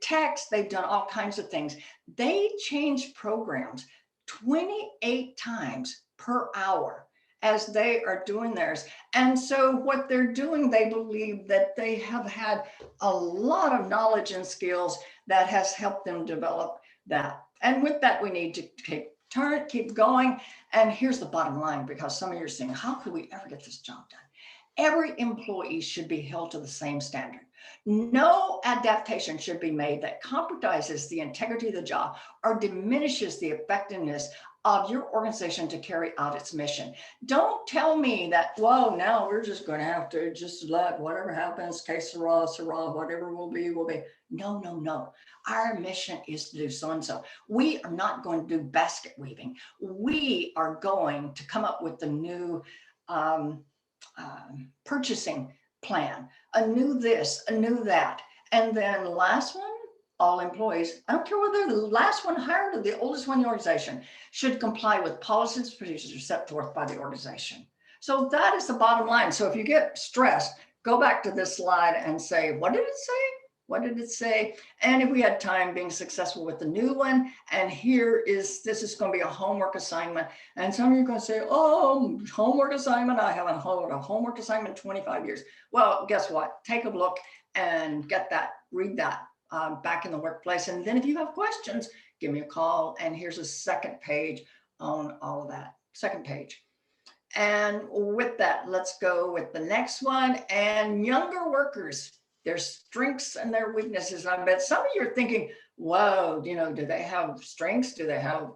text, they've done all kinds of things. They change programs 28 times per hour as they are doing theirs. And so what they're doing, they believe that they have had a lot of knowledge and skills that has helped them develop that. And with that, we need to keep going. And here's the bottom line, because some of you are saying, how could we ever get this job done? Every employee should be held to the same standard. No adaptation should be made that compromises the integrity of the job or diminishes the effectiveness of your organization to carry out its mission. Don't tell me that, whoa, now we're just going to have to just let whatever happens, que sera, sera, whatever will be, will be. No, no, no. Our mission is to do so-and-so. We are not going to do basket weaving. We are going to come up with the new purchasing plan, a new this, a new that. And then last one, all employees, I don't care whether they're the last one hired or the oldest one in the organization, should comply with policies and procedures set forth by the organization. So that is the bottom line. So if you get stressed, go back to this slide and say, what did it say? What did it say? And if we had time, being successful with the new one. And this is going to be a homework assignment. And some of you are going to say, oh, homework assignment. I haven't held a homework assignment in 25 years. Well, guess what? Take a look and read that back in the workplace. And then if you have questions, give me a call. And here's a second page on all of that. Second page. And with that, let's go with the next one. And younger workers, their strengths and their weaknesses. I bet some of you are thinking, whoa, do they have strengths? Do they have,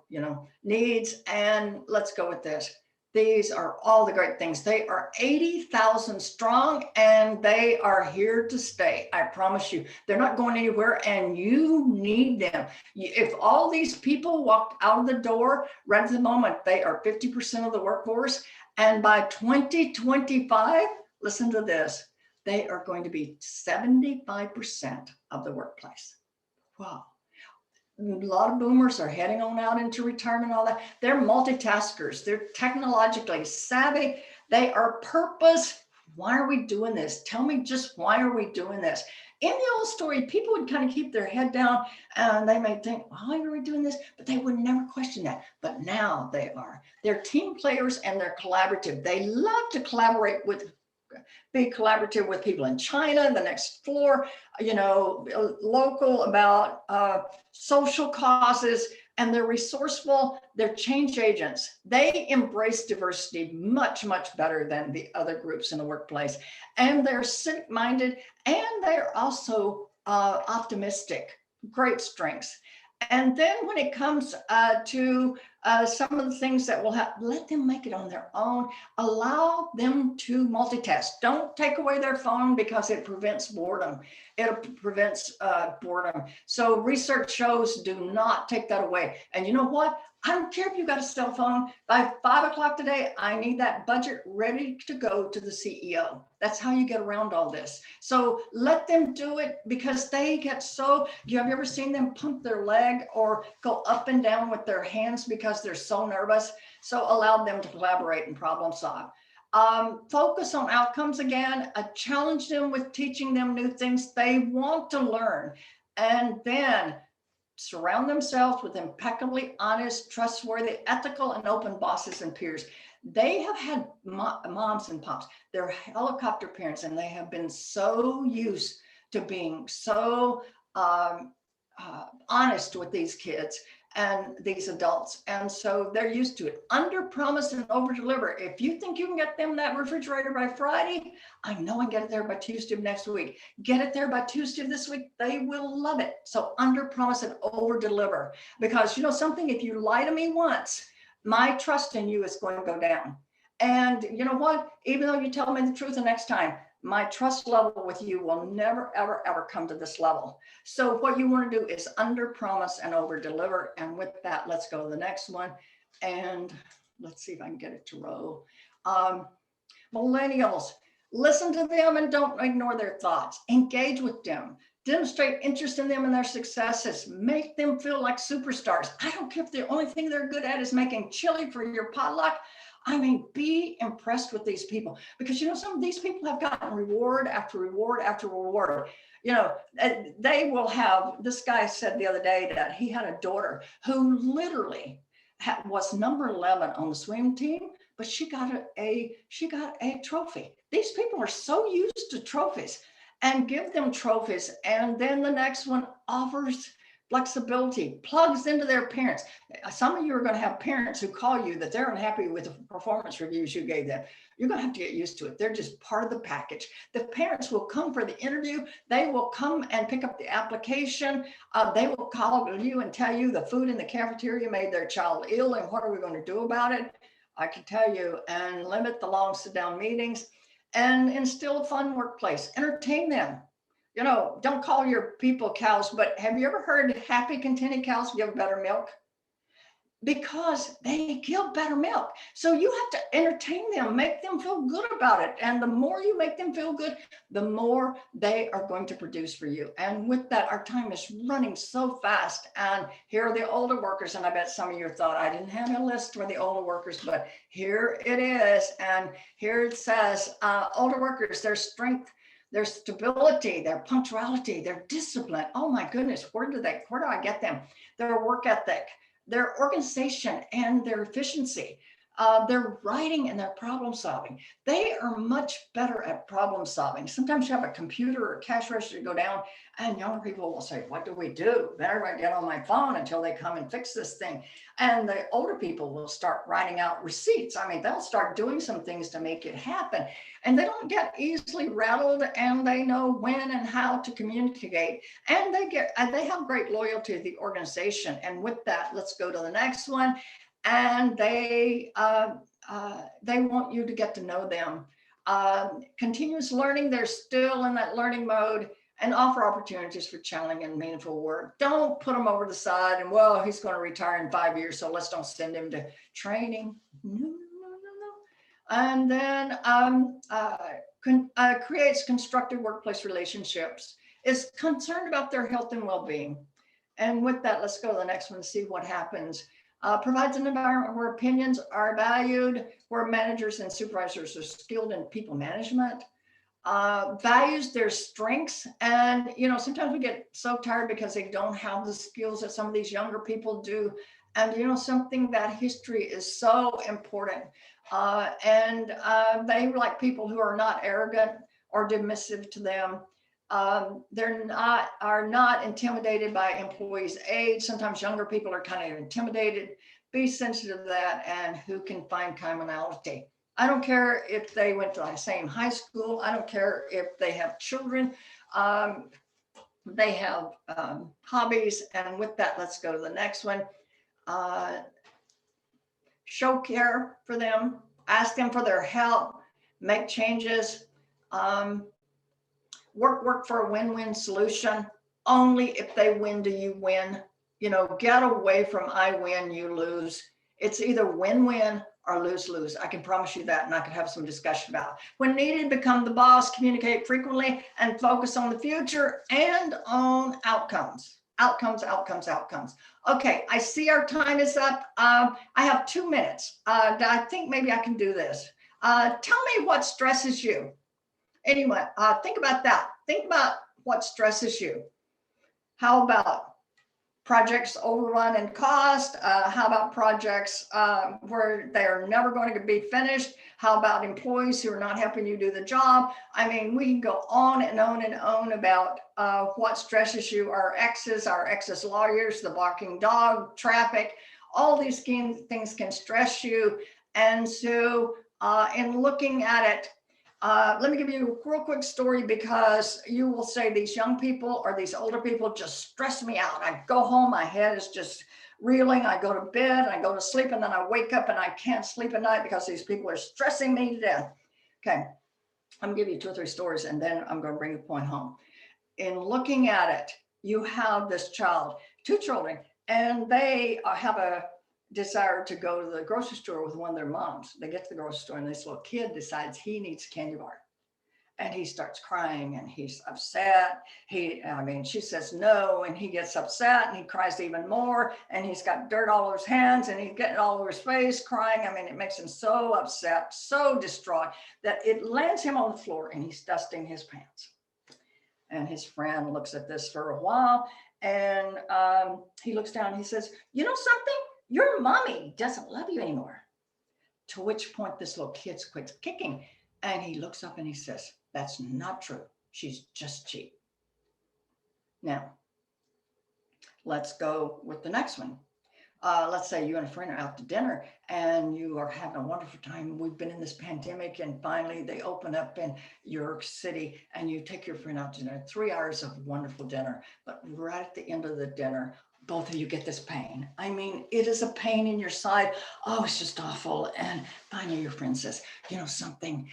needs? And let's go with this. These are all the great things. They are 80,000 strong and they are here to stay. I promise you, they're not going anywhere and you need them. If all these people walked out of the door right at the moment, they are 50% of the workforce. And by 2025, listen to this, they are going to be 75% of the workplace. Wow. A lot of boomers are heading on out into retirement and all that. They're multitaskers. They're technologically savvy. They are purpose. Why are we doing this? Tell me just why are we doing this? In the old story, people would kind of keep their head down and they may think, why are we doing this? But they would never question that. But now they are. They're team players and they're collaborative. They love to be collaborative with people in China, the next floor, local about social causes, and they're resourceful, they're change agents. They embrace diversity much, much better than the other groups in the workplace. And they're civic-minded, and they're also optimistic, great strengths. And then when it comes to some of the things that will happen, let them make it on their own. Allow them to multitask. Don't take away their phone because it prevents boredom. It prevents boredom. So research shows do not take that away. And you know what? I don't care if you got a cell phone. By 5 o'clock today, I need that budget ready to go to the CEO. That's how you get around all this. So let them do it because they get have you ever seen them pump their leg or go up and down with their hands because they're so nervous? So allow them to collaborate and problem solve. Focus on outcomes again, challenge them with teaching them new things they want to learn. And then surround themselves with impeccably honest, trustworthy, ethical, and open bosses and peers. They have had moms and pops. They're helicopter parents, and they have been so used to being so honest with these kids and these adults. And so they're used to it. Under promise and over deliver. If you think you can get them that refrigerator by Friday, I know I can get it there by Tuesday of next week. Get it there by Tuesday of this week. They will love it. So under promise and over deliver. Because something, if you lie to me once, my trust in you is going to go down. And you know what? Even though you tell me the truth the next time, my trust level with you will never, ever, ever come to this level. So what you want to do is under promise and over deliver. And with that, let's go to the next one. And let's see if I can get it to roll. Millennials, listen to them and don't ignore their thoughts. Engage with them. Demonstrate interest in them and their successes. Make them feel like superstars. I don't care if the only thing they're good at is making chili for your potluck. I mean, be impressed with these people because, some of these people have gotten reward after reward after reward. They will have, this guy said the other day that he had a daughter who literally was number 11 on the swim team, but she got a trophy. These people are so used to trophies, and give them trophies. And then the next one offers flexibility, plugs into their parents. Some of you are going to have parents who call you that they're unhappy with the performance reviews you gave them. You're going to have to get used to it. They're just part of the package. The parents will come for the interview. They will come and pick up the application. They will call you and tell you the food in the cafeteria made their child ill and what are we going to do about it? I can tell you, and limit the long sit-down meetings and instill a fun workplace. Entertain them. Don't call your people cows, but have you ever heard happy, contented cows give better milk? because they give better milk. So you have to entertain them, make them feel good about it. And the more you make them feel good, the more they are going to produce for you. And with that, our time is running so fast. And here are the older workers. And I bet some of you thought I didn't have a list for the older workers, but here it is. And here it says, older workers, their strength, their stability, their punctuality, their discipline. Oh my goodness, where do I get them? Their work ethic, their organization and their efficiency, their writing and their problem solving. They are much better at problem solving. Sometimes you have a computer or cash register go down and younger people will say, what do we do? Better I get on my phone until they come and fix this thing. And the older people will start writing out receipts. I mean, they'll start doing some things to make it happen. And they don't get easily rattled, and they know when and how to communicate. And they have great loyalty to the organization. And with that, let's go to the next one. And they want you to get to know them. Continuous learning, they're still in that learning mode, and offer opportunities for challenging and meaningful work. Don't put them over the side and, well, he's going to retire in 5 years, so let's don't send him to training. No. And then creates constructive workplace relationships, is concerned about their health and well-being. And with that, let's go to the next one and see what happens. Provides an environment where opinions are valued, where managers and supervisors are skilled in people management, values their strengths. And, sometimes we get so tired because they don't have the skills that some of these younger people do. And, something that history is so important. They like people who are not arrogant or dismissive to them. Are not intimidated by employees' age. Sometimes younger people are kind of intimidated. Be sensitive to that, and who can find commonality. I don't care if they went to the same high school. I don't care if they have children. They have hobbies. And with that, let's go to the next one. Show care for them, ask them for their help, make changes, work for a win-win solution. Only if they win do you win. Get away from I win, you lose. It's either win-win or lose-lose. I can promise you that, and I could have some discussion about it. When needed, become the boss, communicate frequently, and focus on the future and on outcomes. Outcomes. Okay, I see our time is up. I have 2 minutes. I think maybe I can do this. Tell me what stresses you. Anyway, think about that. Think about what stresses you. How about projects overrun in cost? How about projects where they're never going to be finished? How about employees who are not helping you do the job? I mean, we can go on and on and on about what stresses you. Our exes lawyers, the barking dog, traffic, all these things can stress you. And so in looking at it, let me give you a real quick story, because you will say these young people or these older people just stress me out. I go home, my head is just reeling. I go to bed, I go to sleep, and then I wake up and I can't sleep at night because these people are stressing me to death. Okay, I'm gonna give you 2 or 3 stories, and then I'm gonna bring the point home. In looking at it, you have this child, 2 children, and they have a desire to go to the grocery store with one of their moms. They get to the grocery store, and this little kid decides he needs a candy bar. And he starts crying, and he's upset. She says no, and he gets upset, and he cries even more, and he's got dirt all over his hands, and he's getting all over his face, crying. It makes him so upset, so distraught, that it lands him on the floor, and he's dusting his pants. And his friend looks at this for a while, and he looks down, and he says, you know something? Your mommy doesn't love you anymore. To which point this little kid quits kicking, and he looks up and he says, that's not true. She's just cheap. Now, let's go with the next one. Let's say you and a friend are out to dinner and you are having a wonderful time. We've been in this pandemic, and finally they open up in your city, and you take your friend out to dinner, 3 hours of wonderful dinner. But right at the end of the dinner, both of you get this pain. I mean, it is a pain in your side. Oh, it's just awful. And finally your friend says, something,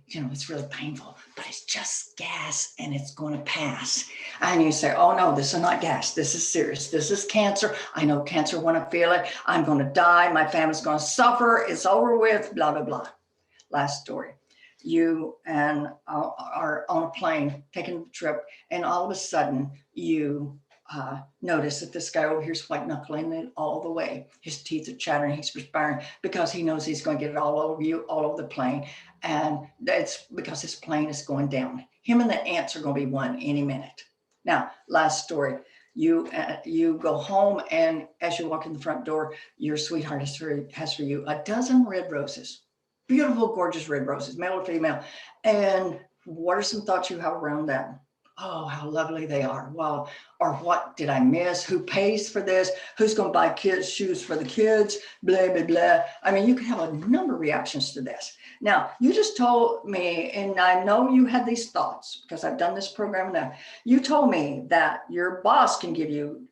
it's really painful, but it's just gas and it's going to pass. And you say, oh no, this is not gas. This is serious. This is cancer. I know cancer when I feel it. I'm going to die. My family's going to suffer. It's over with, blah, blah, blah. Last story. You and are on a plane taking a trip, and all of a sudden you notice that this guy over here is white knuckling it all the way. His teeth are chattering, he's perspiring because he knows he's going to get it all over you, all over the plane. And that's because his plane is going down. Him and the ants are going to be one any minute. Now, last story. You go home, and as you walk in the front door, your sweetheart has for you a dozen red roses. Beautiful, gorgeous red roses, male or female. And what are some thoughts you have around that? Oh, how lovely they are. Wow. Or what did I miss? Who pays for this? Who's going to buy kids' shoes for the kids? Blah, blah, blah. I mean, you can have a number of reactions to this. Now, you just told me, and I know you had these thoughts because I've done this program now. You told me that your boss can give you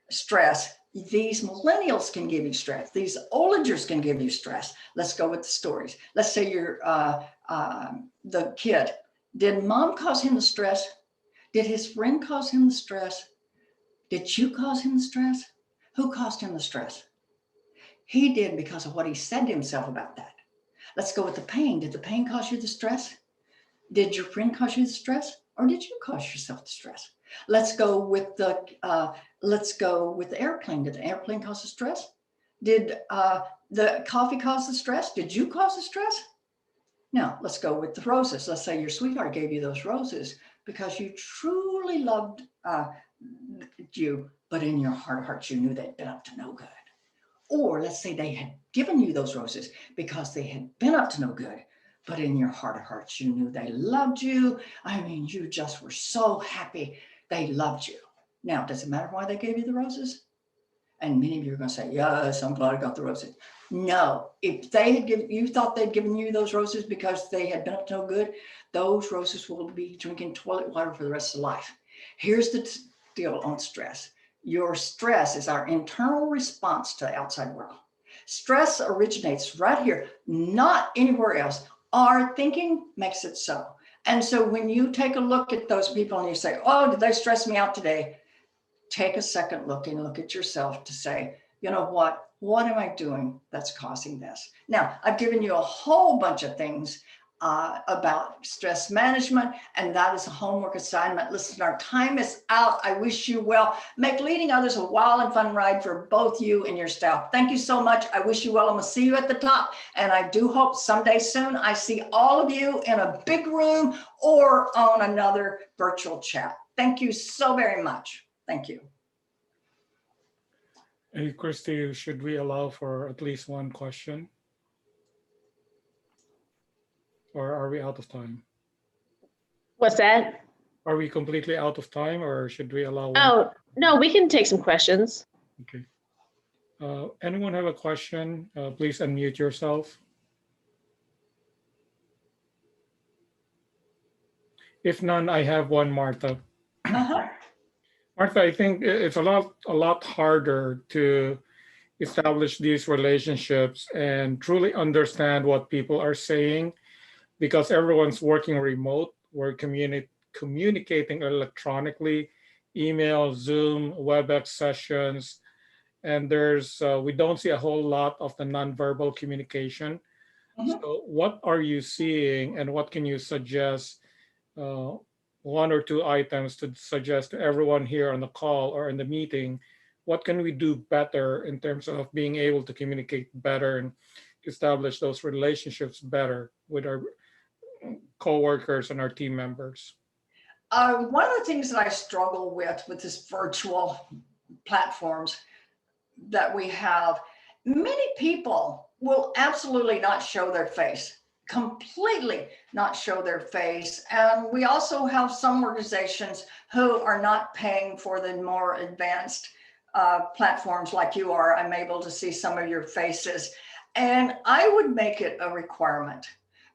stress. These millennials can give you stress. These olagers can give you stress. Let's go with the stories. Let's say you're the kid. Did mom cause him the stress? Did his friend cause him the stress? Did you cause him the stress? Who caused him the stress? He did because of what he said to himself about that. Let's go with the pain. Did the pain cause you the stress? Did your friend cause you the stress? Or did you cause yourself the stress? Let's go with the airplane. Did the airplane cause the stress? Did the coffee cause the stress? Did you cause the stress? Now, let's go with the roses. Let's say your sweetheart gave you those roses because you truly loved you, but in your heart of hearts, you knew they'd been up to no good. Or let's say they had given you those roses because they had been up to no good, but in your heart of hearts, you knew they loved you. I mean, you just were so happy they loved you. Now, does it matter why they gave you the roses? And many of you are going to say, yes, I'm glad I got the roses. No, if they had you thought they'd given you those roses because they had been up to no good, those roses will be drinking toilet water for the rest of life. Here's the deal on stress. Your stress is our internal response to the outside world. Stress originates right here, not anywhere else. Our thinking makes it so. And so when you take a look at those people and you say, oh, did they stress me out today? Take a second look and look at yourself to say, you know what am I doing that's causing this? Now, I've given you a whole bunch of things about stress management, and that is a homework assignment. Listen, our time is out. I wish you well. Make leading others a wild and fun ride for both you and your staff. Thank you so much. I wish you well. I'm going to see you at the top, and I do hope someday soon I see all of you in a big room or on another virtual chat. Thank you so very much. Thank you. Hey, Christy, should we allow for at least one question? Or are we out of time? What's that? Are we completely out of time, or should we allow one? Oh, no, we can take some questions. Okay. Anyone have a question? Please unmute yourself. If none, I have one, Martha. Martha, I think it's a lot harder to establish these relationships and truly understand what people are saying because everyone's working remote. We're communicating electronically, email, Zoom, WebEx sessions, and we don't see a whole lot of the nonverbal communication. So what are you seeing, and what can you suggest, one or two items to suggest to everyone here on the call or in the meeting? What can we do better in terms of being able to communicate better and establish those relationships better with our coworkers and our team members? One of the things that I struggle with this virtual platforms that we have, many people will absolutely not show their face, completely not show their face. And we also have some organizations who are not paying for the more advanced platforms like you are. I'm able to see some of your faces. And I would make it a requirement,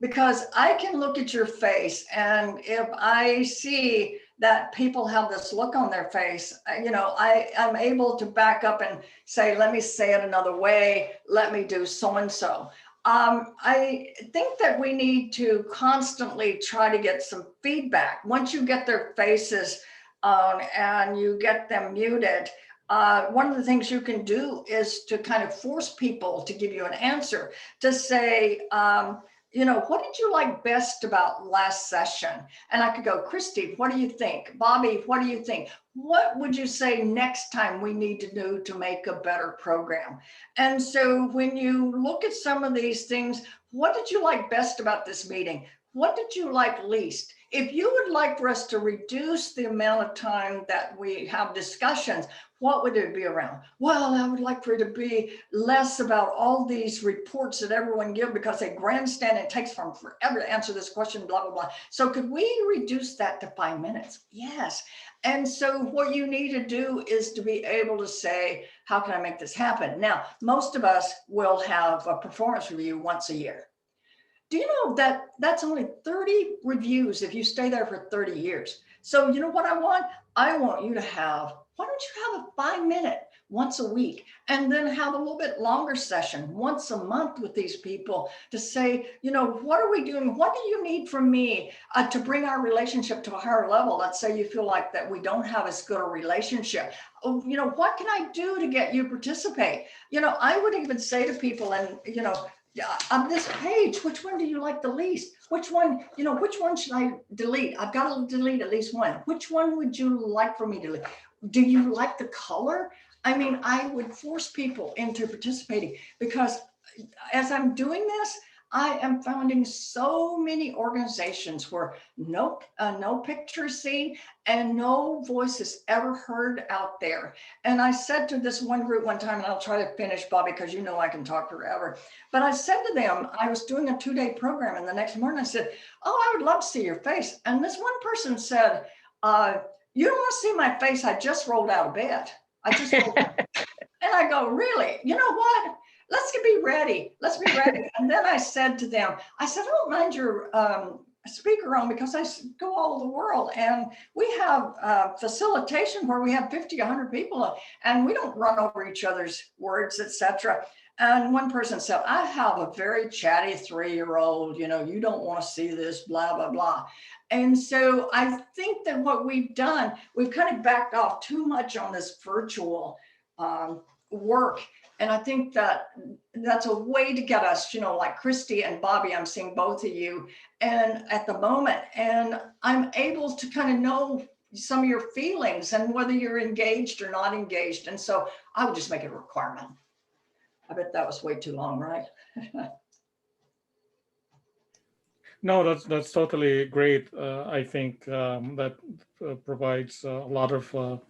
because I can look at your face, and if I see that people have this look on their face, I'm able to back up and say, let me say it another way. Let me do so-and-so. I think that we need to constantly try to get some feedback. Once you get their faces on and you get them muted, one of the things you can do is to kind of force people to give you an answer, to say, what did you like best about last session? And I could go, Christy, what do you think? Bobby, what do you think? What would you say next time we need to do to make a better program? And so when you look at some of these things, what did you like best about this meeting? What did you like least? If you would like for us to reduce the amount of time that we have discussions, what would it be around? Well, I would like for it to be less about all these reports that everyone give because they grandstand. It takes them forever to answer this question, blah, blah, blah. So could we reduce that to 5 minutes? Yes. And so what you need to do is to be able to say, how can I make this happen? Now, most of us will have a performance review once a year. Do you know that that's only 30 reviews if you stay there for 30 years? So you know what I want? I want you to have, why don't you have a 5-minute once a week and then have a little bit longer session once a month with these people to say, what are we doing? What do you need from me to bring our relationship to a higher level? Let's say you feel like that we don't have as good a relationship. What can I do to get you to participate? I would even say to people, and on this page, which one do you like the least? Which one should I delete? I've got to delete at least one. Which one would you like for me to delete? Do you like the color? I mean, I would force people into participating because as I'm doing this, I am finding so many organizations where no picture is seen and no voice is ever heard out there. And I said to this one group one time, and I'll try to finish, Bobby, because I can talk forever. But I said to them, I was doing a 2-day program, and the next morning I said, oh, I would love to see your face. And this one person said, you don't want to see my face. I just rolled out of bed. And I go, really? You know what? Let's be ready. Let's be ready. And then I said to them, I don't mind your speaker on because I go all over the world and we have facilitation where we have 50, 100 people and we don't run over each other's words, etc. And one person said, I have a very chatty 3-year-old, you don't want to see this, blah, blah, blah. And so I think that what we've done, we've kind of backed off too much on this virtual work. And I think that that's a way to get us, like Christy and Bobby, I'm seeing both of you and at the moment, and I'm able to kind of know some of your feelings and whether you're engaged or not engaged. And so I would just make it a requirement. I bet that was way too long, right? No, that's totally great. I think that provides a lot of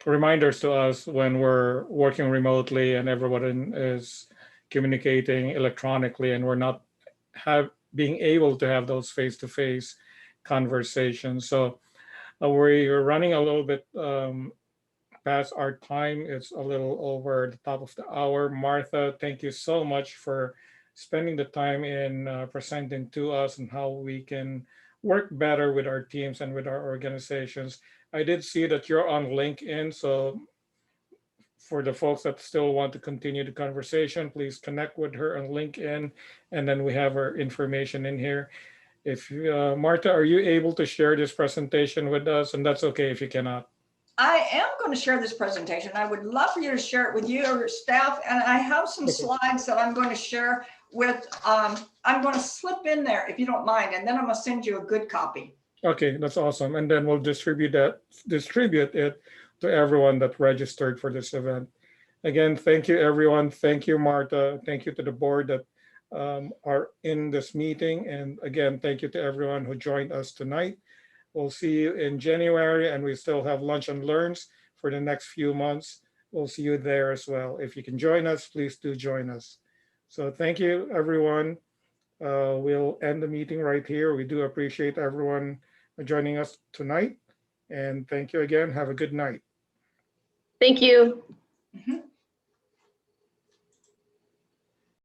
reminders to us when we're working remotely and everyone is communicating electronically and we're not being able to have those face-to-face conversations. So we're running a little bit past our time. It's a little over the top of the hour. Martha, thank you so much for spending the time in presenting to us and how we can work better with our teams and with our organizations. I did see that you're on LinkedIn, so for the folks that still want to continue the conversation, please connect with her on LinkedIn, and then we have her information in here. If Martha, are you able to share this presentation with us? And that's okay if you cannot. I am going to share this presentation. I would love for you to share it with your staff, and I have some slides that I'm going to share with, I'm going to slip in there if you don't mind, and then I'm going to send you a good copy. Okay, that's awesome. And then we'll distribute it to everyone that registered for this event. Again, thank you, everyone. Thank you, Martha. Thank you to the board that are in this meeting. And again, thank you to everyone who joined us tonight. We'll see you in January, and we still have lunch and learns for the next few months. We'll see you there as well. If you can join us, please do join us. So thank you, everyone. We'll end the meeting right here. We do appreciate everyone joining us tonight. And thank you again. Have a good night. Thank you. Mm-hmm.